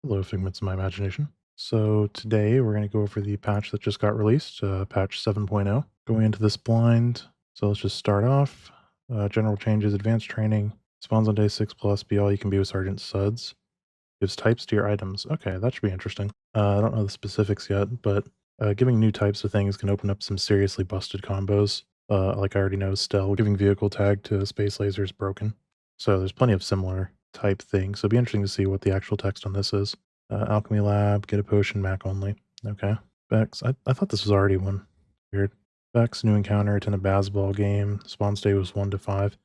Hello, figments of my imagination. So today we're going to go over the patch that just got released, patch 7.0. Going into this blind, so let's just start off. General changes, advanced training, spawns on day 6 plus, be all you can be with Sergeant Suds. Gives types to your items. Okay, that should be interesting. I don't know the specifics yet, but giving new types of things can open up some seriously busted combos. Like I already know, Stelle giving vehicle tag to space laser is broken. So there's plenty of similar type things. So it'd be interesting to see what the actual text on this is. Alchemy Lab, get a potion, Mac only. Okay. Bex, I thought this was already one. Weird. Bex, new encounter, attend a Bazball game. Spawn state was 1 to 5.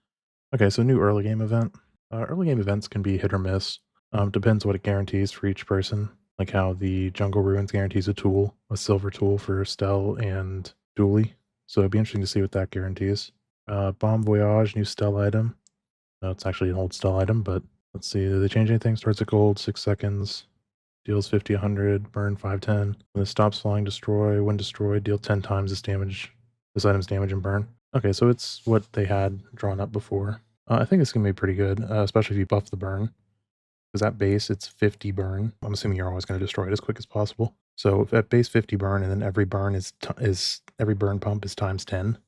Okay, so new early game event. Early game events can be hit or miss. Depends what it guarantees for each person. Like how the Jungle Ruins guarantees a tool, a silver tool for Stelle and Dooley. So it'd be interesting to see what that guarantees. Bomb Voyage, new Stelle item. It's actually an old Stelle item, but let's see. Did they change anything? Starts at gold, 6 seconds. Deals 50, 100, burn 510. When it stops flying, destroy. When destroyed, deal 10 times this damage. This item's damage and burn. Okay, so it's what they had drawn up before. I think it's going to be pretty good, especially if you buff the burn. Because at base, it's 50 burn. I'm assuming you're always going to destroy it as quick as possible. So if at base 50 burn, and then every burn is every burn pump is times 10.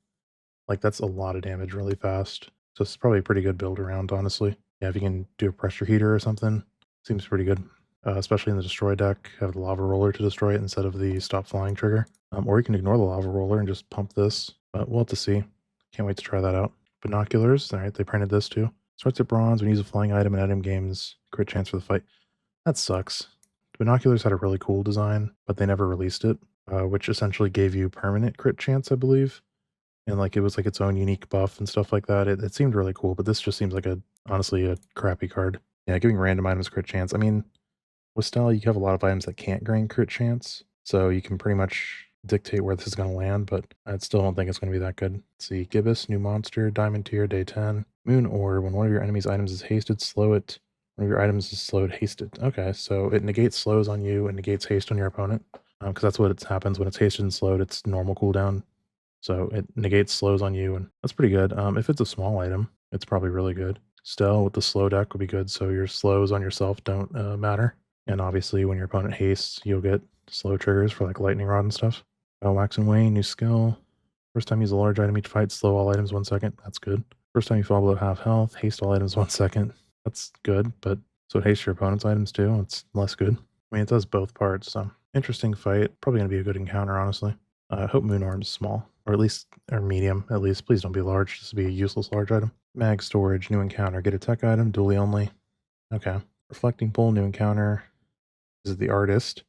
Like that's a lot of damage really fast. So it's probably a pretty good build around, honestly. Yeah, if you can do a pressure heater or something, seems pretty good. Especially in the destroy deck, have the lava roller to destroy it instead of the stop flying trigger. Or you can ignore the lava roller and just pump this. But we'll have to see. Can't wait to try that out. Binoculars, all right, they printed this too. Starts at bronze when you use a flying item in item games. Crit chance for the fight. That sucks. Binoculars had a really cool design, but they never released it, which essentially gave you permanent crit chance, I believe. And like it was like its own unique buff and stuff like that. It seemed really cool, but this just seems like honestly a crappy card. Yeah, giving random items crit chance. I mean, with Stella, you have a lot of items that can't grant crit chance, so you can pretty much dictate where this is going to land, but I still don't think it's going to be that good. Let's see, Gibbous, new monster, diamond tier, day 10. Moon Orb, when one of your enemy's items is hasted, slow it. One of your items is slowed, hasted. Okay, so it negates slows on you and negates haste on your opponent, because that's what happens when it's hasted and slowed. It's normal cooldown, so it negates slows on you, and that's pretty good. If it's a small item, it's probably really good. Stell with the slow deck would be good, so your slows on yourself don't matter. And obviously, when your opponent hastes, you'll get slow triggers for like lightning rod and stuff. Wax and Wane, new skill. First time you use a large item each fight, slow all items 1 second. That's good. First time you fall below half health, haste all items 1 second. That's good, but so it hastes your opponent's items too. It's less good. I mean, it does both parts, so interesting fight. Probably going to be a good encounter, honestly. I hope Moon Orb's small, or at least, or medium, at least. Please don't be large. This would be a useless large item. Mag storage, new encounter. Get a tech item, dually only. Okay. Reflecting Pole, new encounter. This is the artist.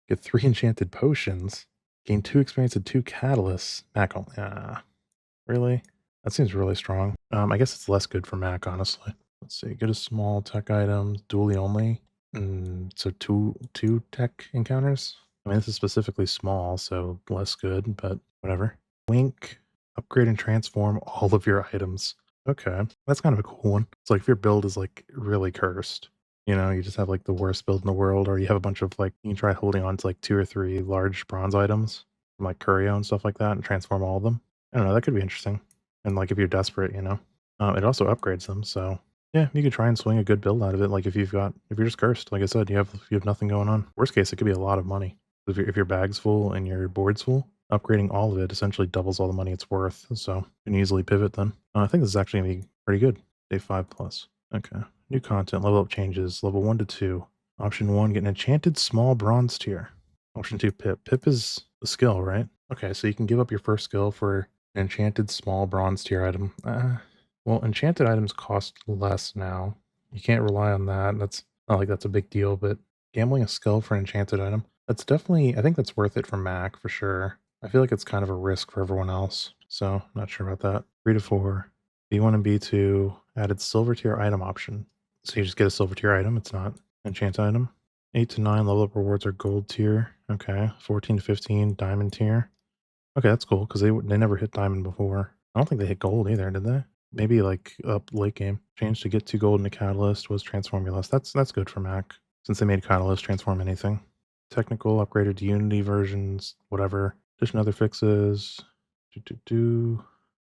Get 3 enchanted potions. Gain 2 experience and 2 catalysts. Mac only. Really? That seems really strong. I guess it's less good for Mac, honestly. Let's see. Get a small tech item, dually only. So two tech encounters. I mean, this is specifically small, so less good, but whatever. Wink, upgrade and transform all of your items. Okay, that's kind of a cool one. It's like if your build is like really cursed, you just have like the worst build in the world, or you have a bunch of like, you can try holding on to like 2 or 3 large bronze items from like Curio and stuff like that and transform all of them. I don't know, that could be interesting. And like if you're desperate, it also upgrades them. So yeah, you could try and swing a good build out of it. Like if you're just cursed, like I said, you have nothing going on. Worst case, it could be a lot of money. If your bag's full and your board's full, upgrading all of it essentially doubles all the money it's worth. So you can easily pivot then. I think this is actually gonna be pretty good. Day 5 plus. Okay. New content, level up changes, level 1 to 2. Option 1, get an enchanted small bronze tier. Option 2, Pip. Pip is a skill, right? Okay, so you can give up your first skill for an enchanted small bronze tier item. Well, enchanted items cost less now. You can't rely on that. That's not like that's a big deal, but gambling a skill for an enchanted item, that's definitely, I think that's worth it for Mac for sure. I feel like it's kind of a risk for everyone else, so not sure about that. 3 to 4. B1 and B2 added silver tier item option. So you just get a silver tier item, it's not an enchanted item. 8 to 9 level up rewards are gold tier. Okay. 14 to 15 diamond tier. Okay, that's cool because they never hit diamond before. I don't think they hit gold either, did they? Maybe like up late game. Change to get to gold in a catalyst was transform your less. That's good for Mac since they made catalyst transform anything. Technical upgraded to Unity versions, whatever. Addition other fixes. Do.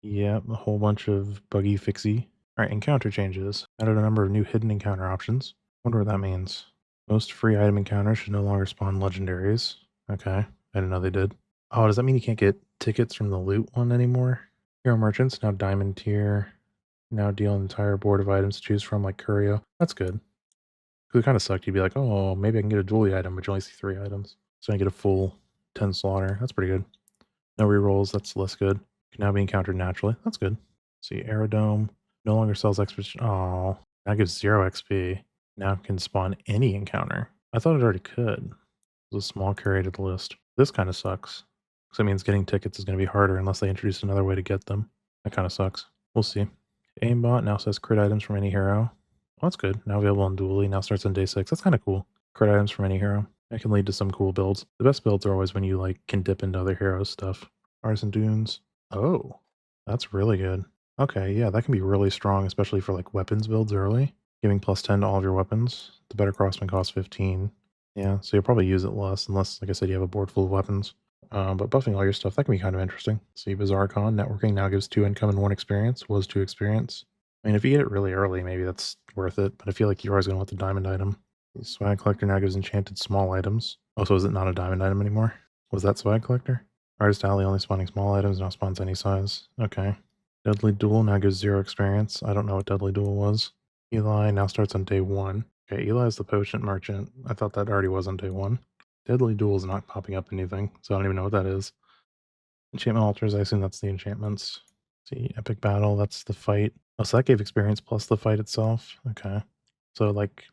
Yeah, a whole bunch of buggy fixy. All right, encounter changes. Added a number of new hidden encounter options. Wonder what that means. Most free item encounters should no longer spawn legendaries. Okay, I didn't know they did. Oh, does that mean you can't get tickets from the loot one anymore? Hero merchants, now diamond tier. Now deal an entire board of items to choose from, like Curio. That's good. Because it kind of sucked. You'd be like, oh, maybe I can get a Dooley item, but you only see 3 items. So I get a full 10 slaughter. That's pretty good. No rerolls. That's less good. Can now be encountered naturally. That's good. See, Aerodome no longer sells XP. Oh, that gives 0 XP. Now can spawn any encounter. I thought it already could. There's a small curated list. This kind of sucks. Because it means getting tickets is going to be harder unless they introduce another way to get them. That kind of sucks. We'll see. Aimbot now says crit items from any hero. Well, that's good. Now available on Dooley. Now starts on day 6. That's kind of cool. Crit items from any hero. That can lead to some cool builds. The best builds are always when you like can dip into other heroes' stuff. Artisan Dunes. Oh, that's really good. Okay, yeah, that can be really strong, especially for like weapons builds early. Giving plus 10 to all of your weapons. The better crossman costs 15. Yeah, so you'll probably use it less unless, like I said, you have a board full of weapons. But buffing all your stuff, that can be kind of interesting. See, Bazaar Con, networking now gives 2 income and 1 experience. Was 2 experience. I mean, if you get it really early, maybe that's worth it. But I feel like you're always going to want the diamond item. The swag collector now gives enchanted small items. Oh, so is it not a diamond item anymore? Was that swag collector? Artist Alley only spawning small items, now spawns any size. Okay. Deadly Duel now gives 0 experience. I don't know what Deadly Duel was. Eli now starts on day 1. Okay, Eli is the potion merchant. I thought that already was on day 1. Deadly Duel is not popping up anything, so I don't even know what that is. Enchantment altars, I assume that's the enchantments. See, epic battle, that's the fight. Oh, so that gave experience plus the fight itself. Okay. So like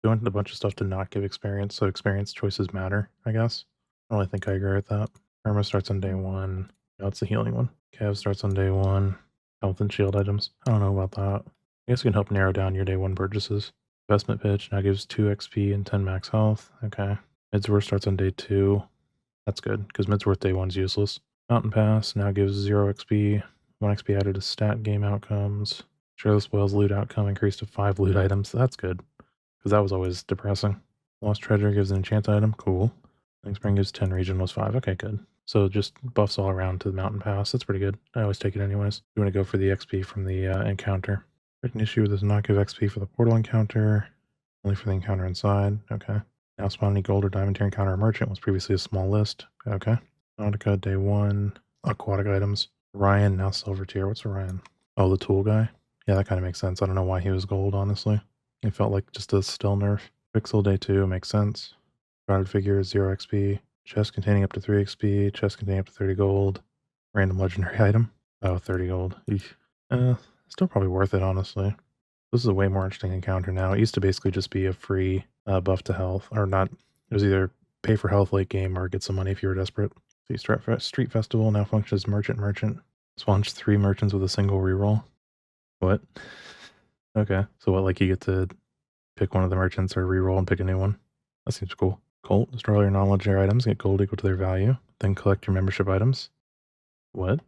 doing a bunch of stuff to not give experience, so experience choices matter, I guess. I don't really think I agree with that. Karma starts on day 1. No, it's the healing one. Cav starts on day 1. Health and shield items. I don't know about that. I guess it can help narrow down your day 1 purchases. Investment pitch now gives 2 XP and 10 max health. Okay. Midsworth starts on day 2. That's good, because Midsworth day 1's useless. Mountain Pass now gives 0 XP, 1 XP added to stat game outcomes. Shirtless Whale's loot outcome increased to 5 loot items. That's good, because that was always depressing. Lost Treasure gives an enchant item. Cool. Spring gives 10 region was 5. Okay, good. So just buffs all around to the Mountain Pass. That's pretty good. I always take it anyways. You want to go for the XP from the encounter. Written issue does not give XP for the portal encounter, only for the encounter inside. Okay. Now spawn any gold or diamond tier encounter or merchant was previously a small list. Okay. Nautica day 1. Aquatic items. Ryan now silver tier. What's Ryan? Oh, the tool guy? Yeah, that kind of makes sense. I don't know why he was gold, honestly. It felt like just a still nerf. Pixel day 2 makes sense. Shrouded figure 0 XP. Chest containing up to 3 XP. Chest containing up to 30 gold. Random legendary item. Oh, 30 gold. Eesh. Still probably worth it, honestly. This is a way more interesting encounter now. It used to basically just be a free buff to health. Or not. It was either pay for health late game or get some money if you were desperate. The Street Festival now functions as merchant. Spawns 3 merchants with a single reroll. What? Okay. So what, like you get to pick one of the merchants or reroll and pick a new one? That seems cool. Cult, destroy all your non-legendary items, get gold equal to their value, then collect your membership items. What?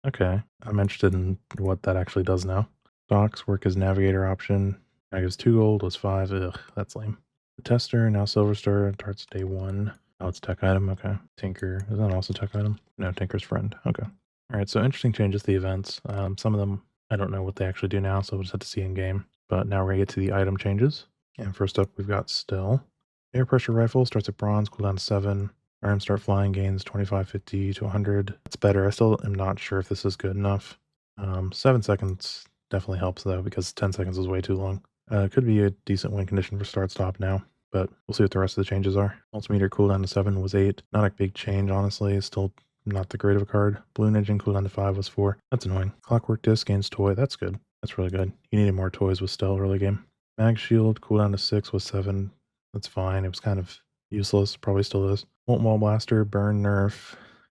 Okay. I'm interested in what that actually does now. Stocks work as navigator option. I guess 2 gold was 5. Ugh, that's lame. The tester, now silver star, starts day 1. Oh, it's tech item. Okay. Tinker. Is that also tech item? No, Tinker's friend. Okay. All right. So interesting changes to the events. Some of them, I don't know what they actually do now, so we'll just have to see in game. But now we're going to get to the item changes. And first up, we've got Stelle. Air pressure rifle starts at bronze, cooldown 7. Arms start flying, gains 25, 50 to 100. It's better. I still am not sure if this is good enough. 7 seconds definitely helps though, because 10 seconds is way too long. Could be a decent win condition for start stop now, but we'll see what the rest of the changes are. Multimeter cooldown to 7 was 8. Not a big change, honestly. It's still not the great of a card. Balloon engine cooldown to 5 was 4. That's annoying. Clockwork disc gains toy. That's good. That's really good. You needed more toys with Stell early game. Mag shield cooldown to 6 was 7. That's fine. It was kind of useless. Probably still is. Molten Wall Blaster, burn, nerf.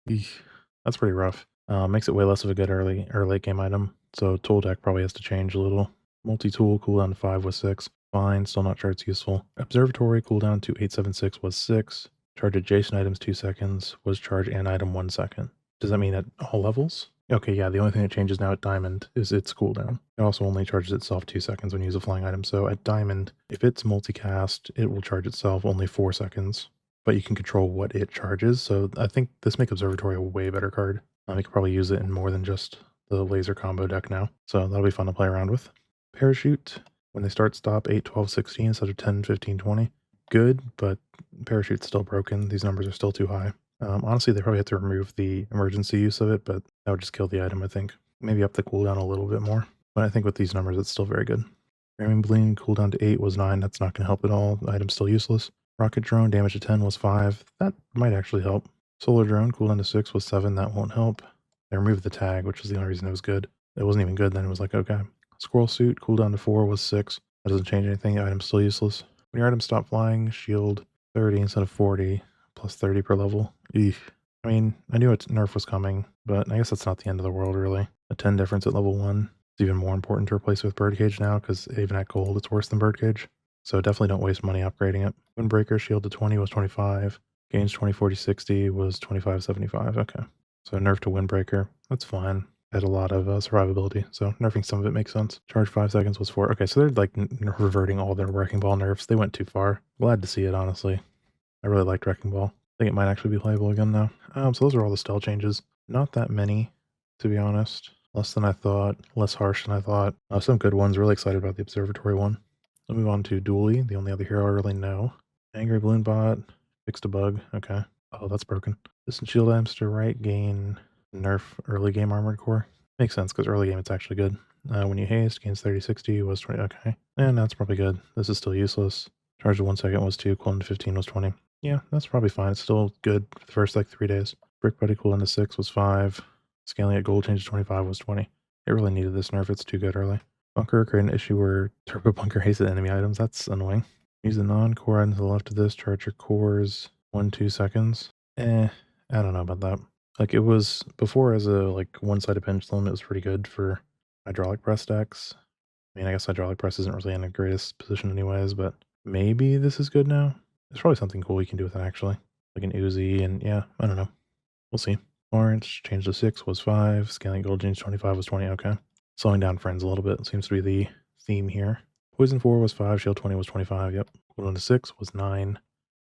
Eesh. That's pretty rough. Makes it way less of a good early or late game item. So tool deck probably has to change a little. Multi-tool cooldown to 5 was 6. Fine. Still not sure it's useful. Observatory cooldown to 876 was 6. Charge adjacent items 2 seconds. Was charge an item 1 second. Does that mean at all levels? Okay, yeah, the only thing that changes now at Diamond is its cooldown. It also only charges itself 2 seconds when you use a flying item. So at Diamond, if it's multicast, it will charge itself only 4 seconds. But you can control what it charges. So I think this makes Observatory a way better card. You could probably use it in more than just the laser combo deck now. So that'll be fun to play around with. Parachute, when they start, stop 8, 12, 16 instead of 10, 15, 20. good, but parachute's still broken. These numbers are still too high. Honestly, they probably have to remove the emergency use of it, but that would just kill the item, I think. Maybe up the cooldown a little bit more. But I think with these numbers, it's still very good. Ramming Bling cooldown to 8 was 9. That's not going to help at all. The item's still useless. Rocket Drone damage to 10 was 5. That might actually help. Solar Drone cooldown to 6 was 7. That won't help. They removed the tag, which is the only reason it was good. It wasn't even good then. It was like, okay. Squirrel Suit cooldown to 4 was 6. That doesn't change anything. The item's still useless. When your items stop flying, shield 30 instead of 40, plus 30 per level. Eesh. I mean, I knew a nerf was coming, but I guess that's not the end of the world, really. A 10 difference at level 1 is even more important to replace with Birdcage now, because even at gold, it's worse than Birdcage. So definitely don't waste money upgrading it. Windbreaker shield to 20 was 25. Gains 20, 40, 60 was 25, 75. Okay. So nerf to Windbreaker. That's fine. Had a lot of survivability, so nerfing some of it makes sense. Charge 5 seconds was 4. Okay, so they're like reverting all their Wrecking Ball nerfs. They went too far. Glad to see it, honestly. I really liked Wrecking Ball. I think it might actually be playable again now. So those are all the Stelle changes. Not that many, to be honest. Less than I thought, less harsh than I thought. Some good ones. Really excited about the observatory one. I'll move on to Dooley, the only other hero I really know. Angry Balloon Bot, fixed a bug. Okay. Oh, that's broken. Distant shield items to right gain nerf early game armored core. Makes sense because early game it's actually good. When you haste, gains 30, 60 was 20. Okay. And that's probably good. This is still useless. Charge to 1 second was 2, cooldown to 15 was 20. Yeah, that's probably fine. It's still good for the first like 3 days. Brick Buddy cooldown to 6 was 5. Scaling at gold change to 25 was 20. It really needed this nerf. It's too good early. Bunker create an issue where Turbo Bunker hasted enemy items. That's annoying. Use the non-core item to the left of this. Charge your cores 1-2 seconds. I don't know about that. Like it was before as a like one-sided pendulum, it was pretty good for hydraulic press decks. I mean, I guess hydraulic press isn't really in the greatest position anyways, but maybe this is good now. There's probably something cool you can do with it actually. Like an Uzi and yeah, I don't know. We'll see. Orange changed to 6 was 5. Scaling gold change 25 was 20. Okay. Slowing down friends a little bit seems to be the theme here. Poison 4 was 5. Shield 20 was 25. Yep. Cooldown to 6 was 9.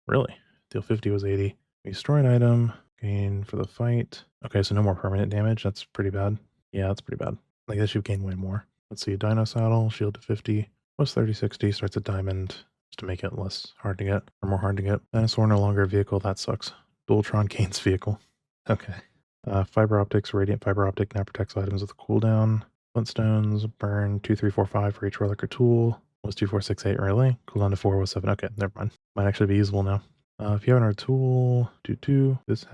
Really? Deal 50 was 80. Destroy an item. Gain for the fight. Okay, so no more permanent damage. That's pretty bad. Yeah, that's pretty bad. Like that should gain way more. Let's see. Dino Saddle. Shield to 50. Was 30, 60. Starts at diamond. Just to make it less hard to get. Or more hard to get. Dinosaur no longer a vehicle. That sucks. Dualtron gains vehicle. Okay. Fiber optics, radiant fiber optic now protects items with a cooldown. Flintstones, burn 2, 3, 4, 5 for each relic or tool. Was 2, 4, 6, 8 really? Cooldown to 4 was 7. Okay, never mind. Might actually be usable now. If you have another tool, 2. This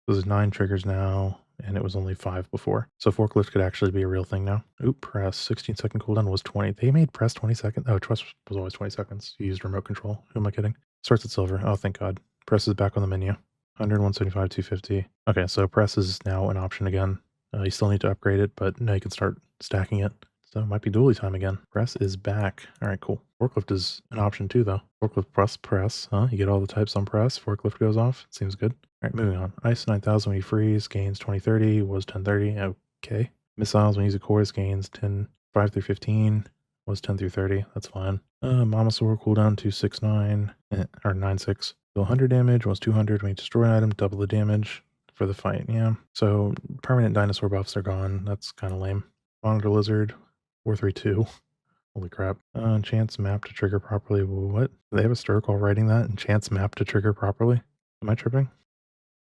is 9 triggers now, and it was only 5 before. So forklift could actually be a real thing now. Oop, press 16-second cooldown was 20. They made press 20 seconds. Oh, press was always 20 seconds. You used remote control. Who am I kidding? Starts at silver. Oh, thank God. Press is back on the menu. 100, 175, 250. Okay, so press is now an option again. You still need to upgrade it, but now you can start stacking it. So it might be Dooley time again. Press is back. All right, cool. Forklift is an option too, though. Forklift press, huh? You get all the types on press. Forklift goes off. Seems good. All right, moving on. Ice 9000 when you freeze, gains 2030, was 1030. Okay. Missiles when you use a cores, gains 10, 5 through 15, was 10 through 30. That's fine. Mamasaur cooldown 269, or 96. So 100 damage was 200 when you destroy an item, double the damage for the fight. Yeah. So permanent dinosaur buffs are gone. That's kind of lame. Monitor lizard 432. Holy crap. Chance map to trigger properly. What? Do they have a stir call writing that? And chance map to trigger properly? Am I tripping?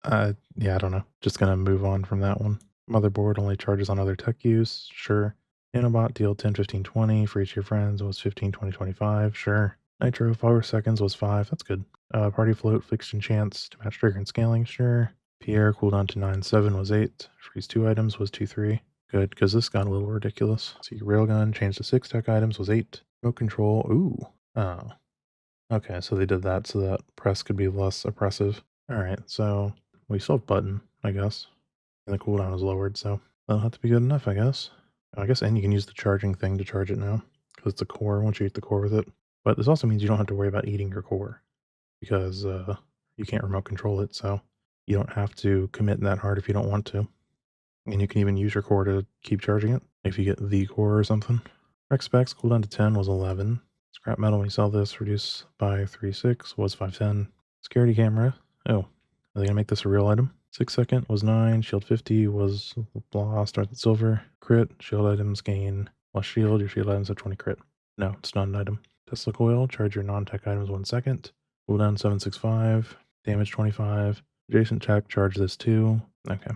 Yeah, I don't know. Just gonna move on from that one. Motherboard only charges on other tech use. Sure. Nanobot deal 10, 15, 20 for each of your friends was 15, 20, 25. Sure. Nitro 4 seconds was 5. That's good. Party float fixed and chance to match trigger and scaling. Sure. Pierre cooldown to 9, 7 was 8. Freeze 2 items was 2, 3. Good, because this got a little ridiculous. See, railgun changed to 6 tech items was 8. Remote control. Ooh. Oh. Okay, so they did that so that press could be less oppressive. Alright, so we still have button, I guess. And the cooldown is lowered, so that'll have to be good enough, I guess. And you can use the charging thing to charge it now. Because it's a core, once you eat the core with it. But this also means you don't have to worry about eating your core. Because you can't remote control it, so you don't have to commit that hard if you don't want to. And you can even use your core to keep charging it if you get the core or something. Rex specs cooldown to 10 was 11. Scrap metal when you sell this reduce by 3.6 was 510. Security camera. Oh, are they gonna make this a real item? 6 second was 9. Shield 50 was blah. Starts at silver. Crit. Shield items gain plus shield. Your shield items have 20 crit. No, it's not an item. Tesla coil, charge your non-tech items 1 second. Cooldown 765, damage 25. Adjacent tech, charge this too. Okay.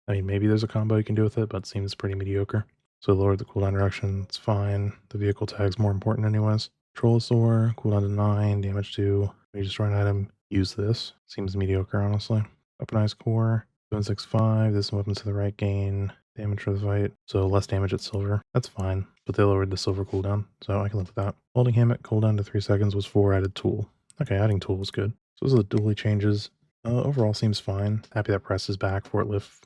I mean, maybe there's a combo you can do with it, but it seems pretty mediocre. So lower the cooldown reduction, it's fine. The vehicle tag's more important anyways. Controlosaur, cooldown to 9, damage 2. When you destroy an item, use this. Seems mediocre, honestly. Weaponized core, 765. This weapons to the right gain damage for the fight. So less damage at silver. That's fine. But they lowered the silver cooldown, so I can live with that. Holding hammock cooldown to 3 seconds was 4, added tool. Okay, adding tool was good. So those are the Dooley changes. Overall seems fine. Happy that press is back. Forklift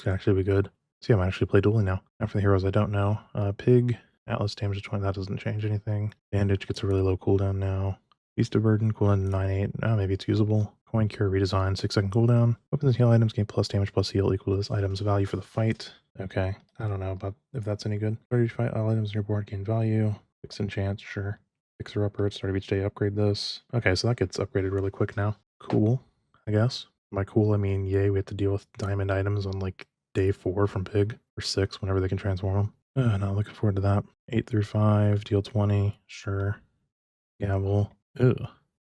can actually be good. See, I might actually play Dooley now. Now for the heroes I don't know. Pig, Atlas damage to 20, that doesn't change anything. Bandage gets a really low cooldown now. Beast of Burden, cooldown to 9-8. Maybe it's usable. Coin Cure redesign, 6-second cooldown. Weapons and heal items gain plus damage plus heal equal to this item's value for the fight. Okay, I don't know about if that's any good. Start each fight, all items on your board gain value. Fix enchant, sure. Fixer upper at start of each day, upgrade this. Okay, so that gets upgraded really quick now. Cool, I guess. By cool, I mean, yay, we have to deal with diamond items on like day 4 from Pig, or 6, whenever they can transform them. Not looking forward to that. 8 through 5, deal 20, sure. Gavel, ew.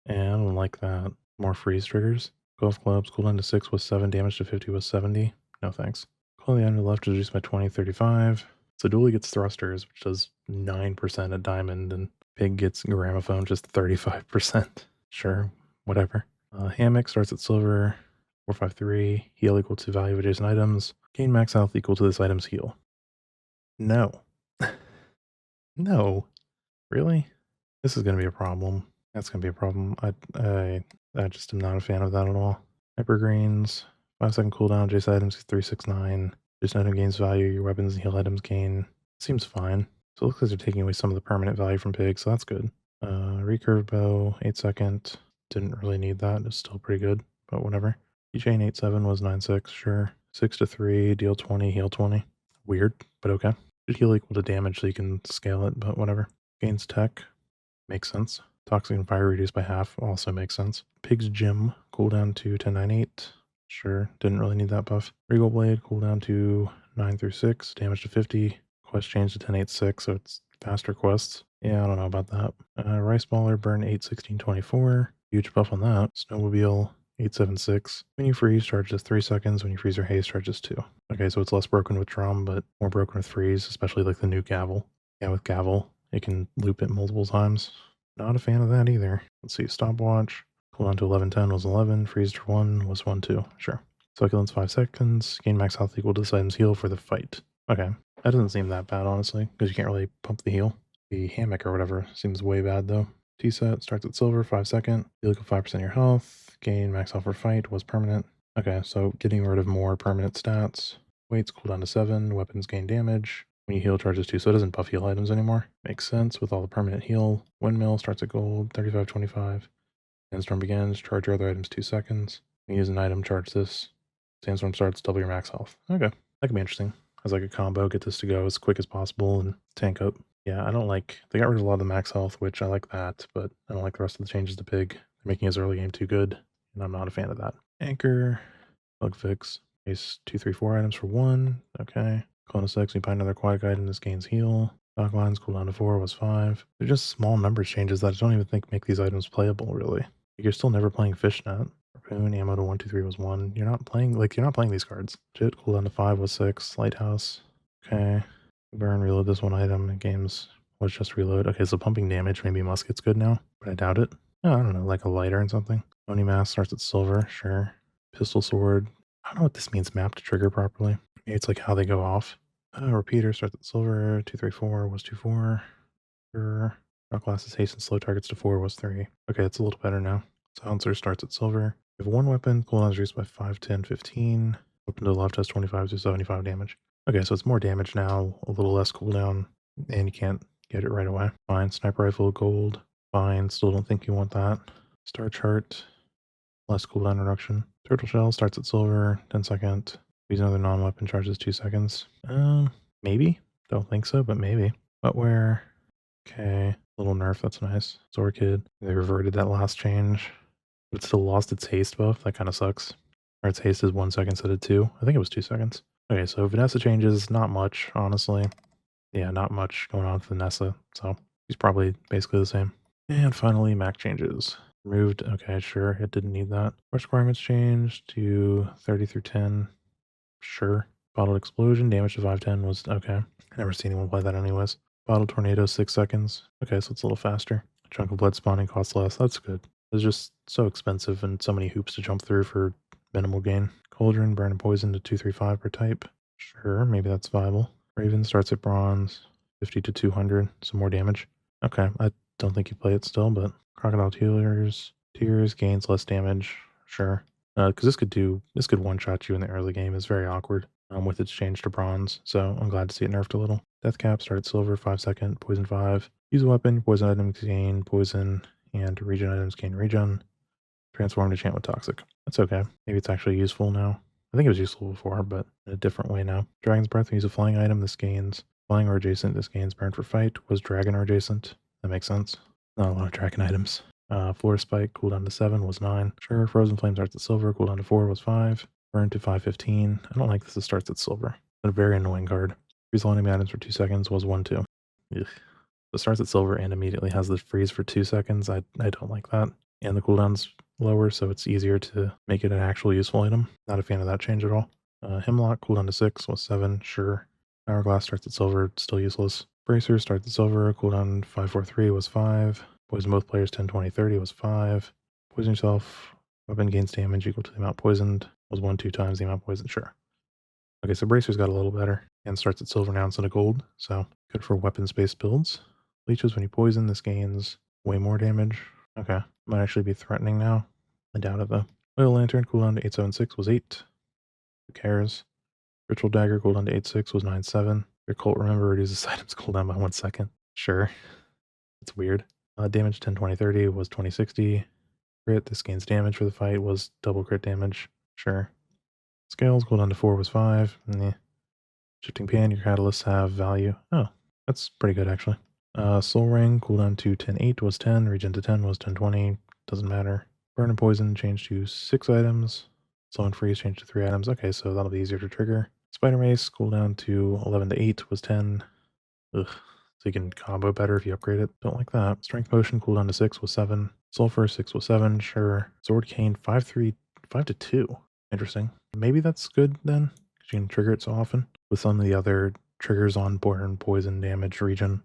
And I don't like that. More freeze triggers. Golf clubs, cooldown to 6 was 7, damage to 50 was 70. No thanks. Call the item to the left is reduced by 20, 35. So Dooley gets thrusters, which does 9% at diamond, and Pig gets gramophone, just 35%. Sure, whatever. Hammock starts at silver, 453. Heal equal to value of adjacent items. Gain max health equal to this item's heal. No. No. Really? This is going to be a problem. That's going to be a problem. I just am not a fan of that at all. Hypergreens, 5-second cooldown, adjacent items 369. Adjacent item gains value, your weapons and heal items gain. Seems fine. So it looks like they're taking away some of the permanent value from Pig, so that's good. Recurve bow, 8-second. Didn't really need that. It's still pretty good, but whatever. Keychain 8-7 was 9-6, sure. 6-3, deal 20, heal 20. Weird, but okay. Should heal equal to damage so you can scale it, but whatever. Gains tech. Makes sense. Toxic and fire reduced by half also makes sense. Pig's Gym, cooldown to 10-9-8. Sure, didn't really need that buff. Regal Blade, cooldown to 9 through 6, damage to 50. Quest change to 10-8-6, so it's faster quests. Yeah, I don't know about that. Rice Baller, burn 8-16-24. Huge buff on that. Snowmobile, 8-7-6. When you freeze, charges 3 seconds. When you freeze or haste, charges 2. Okay, so it's less broken with drum, but more broken with freeze, especially like the new gavel. Yeah, with gavel, it can loop it multiple times. Not a fan of that either. Let's see, stopwatch. Cooldown to 11-10 was 11. Freeze to 1 was 1-2. Sure. Succulents 5 seconds. Gain max health equal to this item's heal for the fight. Okay. That doesn't seem that bad, honestly, because you can't really pump the heal. The hammock or whatever seems way bad, though. T-set starts at silver, 5-second. Heal equal 5% of your health. Gain max health for fight was permanent. Okay, so getting rid of more permanent stats. Weights cooldown to 7. Weapons gain damage. When you heal, charges 2, so it doesn't buff heal items anymore. Makes sense with all the permanent heal. Windmill starts at gold, 35-25. Sandstorm begins, charge your other items 2 seconds. When you use an item, charge this. Sandstorm starts, double your max health. Okay, that could be interesting. As like a combo, get this to go as quick as possible and tank up. Yeah, I don't like, they got rid of a lot of the max health, which I like that, but I don't like the rest of the changes to Pig. They're making his early game too good, and I'm not a fan of that. Anchor, bug fix, base 2, 3, 4 items for 1. Okay. Clone of 6, we find another aquatic item, this gains heal. Dock lines, cooldown to 4 was 5. They're just small numbers changes that I don't even think make these items playable, really. You're still never playing Fishnet. Harpoon, ammo to 1, 2, 3 was 1. You're not playing these cards. Jit, cooldown to 5 was 6. Lighthouse. Okay. Burn, reload this one item. Games was just reload. Okay, so pumping damage, maybe musket's good now, but I doubt it. Oh, I don't know, like a lighter and something. Oni mask starts at silver, sure. Pistol sword. I don't know what this means, map to trigger properly. Maybe it's like how they go off. Repeater starts at silver, 2, 3, 4 was 2, 4. Sure. Rock glasses haste and slow targets to 4 was 3. Okay, it's a little better now. Silencer starts at silver. You have one weapon, cooldown is reduced by 5, 10, 15. Weapon to the left has 25 to 75 damage. Okay, so it's more damage now, a little less cooldown, and you can't get it right away. Fine. Sniper rifle, gold. Fine. Still don't think you want that. Star chart, less cooldown reduction. Turtle shell starts at silver, 10 second. Use another non-weapon, charges 2 seconds. Maybe. Don't think so, but maybe. Wetware. Okay. Little nerf, that's nice. Zorkid. They reverted that last change. But it still lost its haste buff. That kind of sucks. Or its haste is 1 second instead of 2. I think it was 2 seconds. Okay, so Vanessa changes, not much, honestly. Yeah, not much going on with Vanessa. So she's probably basically the same. And finally, Mac changes. Removed, okay, sure, it didn't need that. Rush requirements changed to 30 through 10, sure. Bottled explosion, damage to 510 was, okay. I never seen anyone play that anyways. Bottled tornado, 6 seconds. Okay, so it's a little faster. Chunk of blood spawning costs less, that's good. It's just so expensive and so many hoops to jump through for minimal gain. Cauldron, burn and poison to 235 per type. Sure, maybe that's viable. Raven starts at bronze, 50 to 200, some more damage. Okay, I don't think you play it still, but Crocodile Tears gains less damage. Sure. Because this could one-shot you in the early game. It's very awkward with its change to bronze, so I'm glad to see it nerfed a little. Death Cap, start at silver, 5 second, poison 5. Use a weapon, poison items gain poison, and regen items gain regen. Transform to Enchantment Toxic. That's okay. Maybe it's actually useful now. I think it was useful before, but in a different way now. Dragon's Breath, use a flying item, this gains flying or adjacent, this gains burn for fight. Was dragon or adjacent? That makes sense. Not a lot of dragon items. Floor Spike, cooldown to 7 was 9. Sure, Frozen Flame starts at silver, cooldown to 4 was 5. Burn to 515. I don't like this, it starts at silver. A very annoying card. Freeze all enemy items for 2 seconds was 1 2. Ugh. It starts at silver and immediately has the freeze for 2 seconds. I don't like that. And the cooldown's lower, so it's easier to make it an actual useful item. Not a fan of that change at all. Hemlock, cooldown to 6 was 7, sure. Hourglass starts at silver, still useless. Bracer starts at silver, cooldown 543 was 5. Poison both players 10, 20, 30 was 5. Poison yourself, weapon gains damage equal to the amount poisoned was 1, 2 times the amount poisoned, sure. Okay, so Bracer's got a little better and starts at silver now instead of gold, so good for weapons-based builds. Leeches when you poison, this gains way more damage. Okay, might actually be threatening now. I doubt it though. Oil Lantern, cooldown to 876 was 8. Who cares? Ritual Dagger, cooldown to 86 was 9-7. Your Cult Remember reduces items cooldown by 1 second. Sure. It's weird. Damage 10, 20, 30 was 2060. Crit, this gains damage for the fight was double crit damage. Sure. Scales, cooldown to 4 was 5. Nah. Shifting Pan, your catalysts have value. Oh, that's pretty good actually. Soul Ring, cooldown to 10-8 was 10. Regen to 10 was 10-20. Doesn't matter. Burn and Poison changed to 6 items. Slow and Freeze changed to 3 items. Okay, so that'll be easier to trigger. Spider Mace, cooldown to 11 to 8 was 10. Ugh. So you can combo better if you upgrade it. Don't like that. Strength Potion, cooldown to 6 was 7. Sulfur, 6 was 7. Sure. Sword Cane, 5 to 2. Interesting. Maybe that's good then, because you can trigger it so often. With some of the other triggers on burn, poison, damage, regen,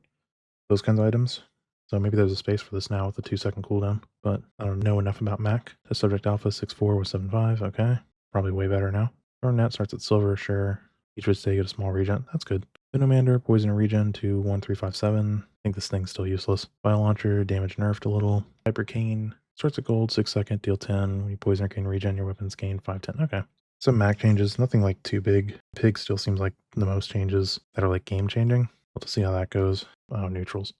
those kinds of items. So maybe there's a space for this now with a 2-second cooldown, but I don't know enough about Mac. The Subject Alpha 6.4 was 7.5, okay. Probably way better now. Net starts at silver, sure. Each would stay get a small regen, that's good. Venomander, poison and regen to 1357. I think this thing's still useless. Bio Launcher, damage nerfed a little. Hyper Cane, starts at gold, 6-second, deal 10. When you poison or cane regen, your weapons gain 5-10, okay. Some Mac changes, nothing like too big. Pig still seems like the most changes that are like game changing. We'll have to see how that goes. Oh, neutrals.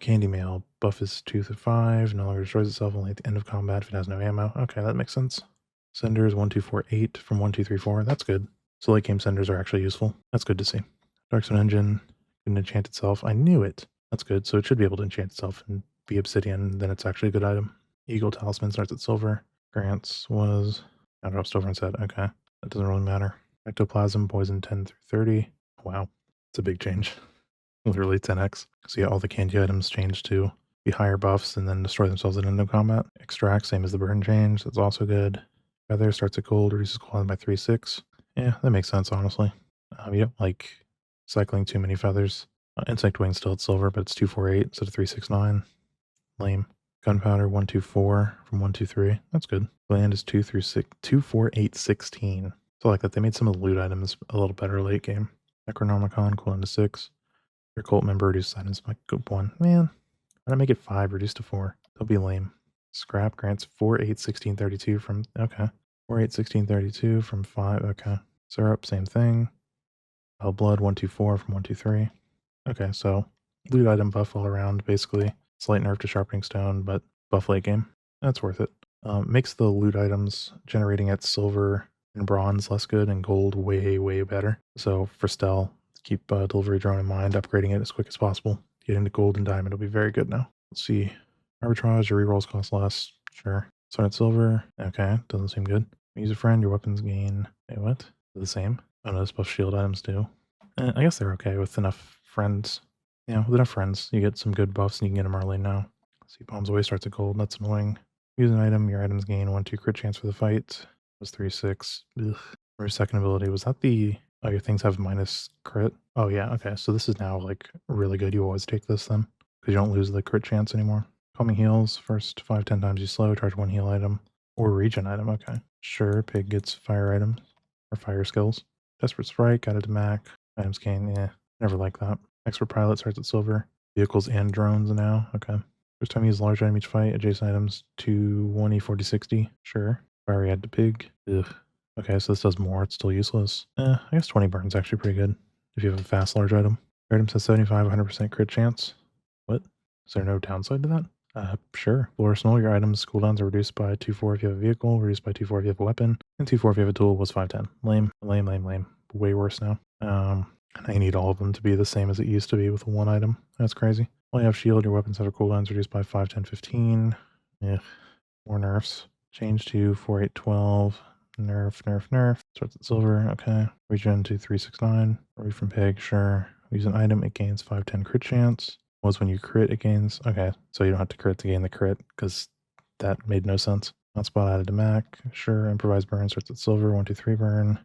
Candy Mail. Buff is 2 through 5. No longer destroys itself only at the end of combat if it has no ammo. Okay, that makes sense. Cinders 1, 2, 4, 8 from 1, 2, 3, 4. That's good. So late game cinders are actually useful. That's good to see. Darkstone Engine can enchant itself. I knew it. That's good. So it should be able to enchant itself and be obsidian. Then it's actually a good item. Eagle Talisman starts at silver. Grants was... I dropped over and said, okay. That doesn't really matter. Ectoplasm, poison 10 through 30. Wow. It's a big change. Literally 10x. So yeah, all the candy items change to be higher buffs and then destroy themselves at end of combat. Extract, same as the burn change. That's also good. Feather starts at gold, reduces cooldown by 3-6. Yeah, that makes sense, honestly. You don't like cycling too many feathers. Insect Wing still at silver, but it's 248 instead of 369. Lame. Gunpowder 124 from 123. That's good. Land is 2 through 6, 2, 4, 8, 16. So I like that. They made some of the loot items a little better late game. Necronomicon cooldown to 6. Your cult member reduces items by 1. Man, why not make it 5 reduced to 4? That'll be lame. Scrap grants 4, 8, 16, 32 from... Okay. 4, 8, 16, 32 from 5. Okay. Syrup, same thing. Hell Blood 124 from 123. Okay, so loot item buff all around, basically. Slight nerf to Sharpening Stone, but buff late game. That's worth it. Makes the loot items generating at silver and bronze less good and gold way, way better. So for Stelle, keep delivery drone in mind, upgrading it as quick as possible. Get into gold and diamond, it'll be very good now. Let's see. Arbitrage, your rerolls cost less. Sure. Start at silver. Okay, doesn't seem good. Use a friend, your weapons gain. Wait, what? They're the same? Oh no, this buff shield items too. I guess they're okay with enough friends. Yeah, with enough friends, you get some good buffs and you can get them early now. See, bombs away starts at gold. That's annoying. Use an item. Your items gain 1/2 crit chance for the fight. Was 3/6. Ugh. Your second ability was that the oh your things have minus crit. Oh yeah, okay. So this is now like really good. You always take this then because you don't lose the crit chance anymore. Calming heals. First 5-10 times you slow. Charge 1 heal item or regen item. Okay, sure. Pig gets fire items or fire skills. Desperate Sprite added to Mac. Items gain. Never like that. Expert Pilot starts at silver. Vehicles and drones now. Okay. First time you use large item each fight, adjacent items to 1E4060. Sure. Fiery add to pig. Ugh. Okay, so this does more. It's still useless. I guess 20 burns actually pretty good if you have a fast large item. Your item says 75, 100% crit chance. What? Is there no downside to that? Sure. Fluorescent, your items cooldowns are reduced by 2/4 if you have a vehicle, reduced by 2/4 if you have a weapon, and 2/4 if you have a tool was 5/10. Lame, lame, lame, lame. Way worse now. I need all of them to be the same as it used to be with one item. That's crazy. While you have shield, your weapons have a cooldowns reduced by 5, 10, 15. Yeah. More nerfs. Change to 4, 8, 12. Nerf, nerf, nerf. Starts at silver. Okay. Regen to 369. Read from pig. Sure. Use an item. It gains 5, 10 crit chance. Was when you crit, it gains. Okay. So you don't have to crit to gain the crit because that made no sense. Not spot added to Mac. Sure. Improvised burn starts at silver. 1, 2, 3 burn.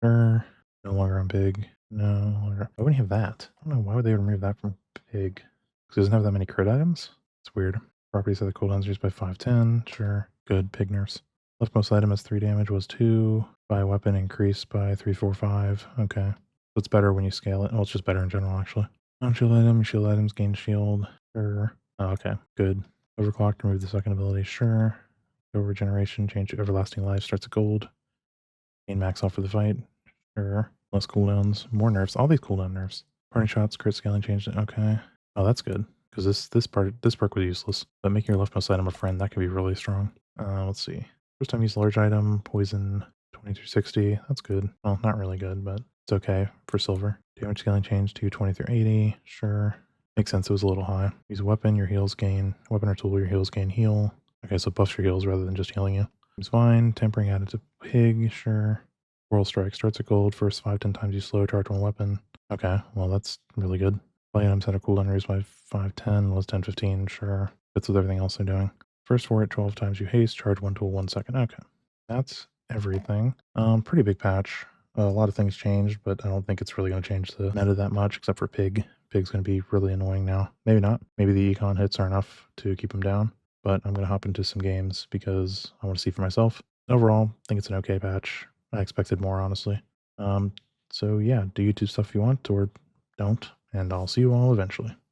Sure. No longer on pig. No longer. Why wouldn't you have that? I don't know. Why would they remove that from pig? Because it doesn't have that many crit items? It's weird. Properties of the cooldowns reduced by 5/10. Sure. Good. Pig nerfs. Leftmost item has 3 damage, was 2. By weapon increased by 3, 4, 5. Okay. So it's better when you scale it. Well, it's just better in general, actually. Non-shield item. Shield items gain shield. Sure. Oh, okay. Good. Overclocked. Remove the second ability. Sure. Go regeneration. Change to everlasting life. Starts at gold. Gain max off for the fight. Sure. Less cooldowns. More nerfs. All these cooldown nerfs. Parting shots. Crit scaling changed it. Okay. Oh, that's good. Because this perk was useless. But making your leftmost item a friend, that could be really strong. Let's see. First time use large item, poison 2360. That's good. Well, not really good, but it's okay for silver. Damage scaling change to 2380. Sure. Makes sense. It was a little high. Use a weapon, your heals gain. Weapon or tool, your heals gain heal. Okay, so buffs your heals rather than just healing you. Seems fine. Tempering added to pig. Sure. Whirl strike starts at gold. First 5-10 times you slow charge one weapon. Okay, well that's really good. Play items had a cooldown reduced by 5-10, was 10-15, sure. Fits with everything else they're doing. First 4-12 times you haste, charge one tool 1 second. Okay. That's everything. Pretty big patch. A lot of things changed, but I don't think it's really going to change the meta that much, except for Pig. Pig's going to be really annoying now. Maybe not. Maybe the econ hits are enough to keep him down, but I'm going to hop into some games because I want to see for myself. Overall, I think it's an okay patch. I expected more, honestly. So yeah, do YouTube stuff if you want or don't, and I'll see you all eventually.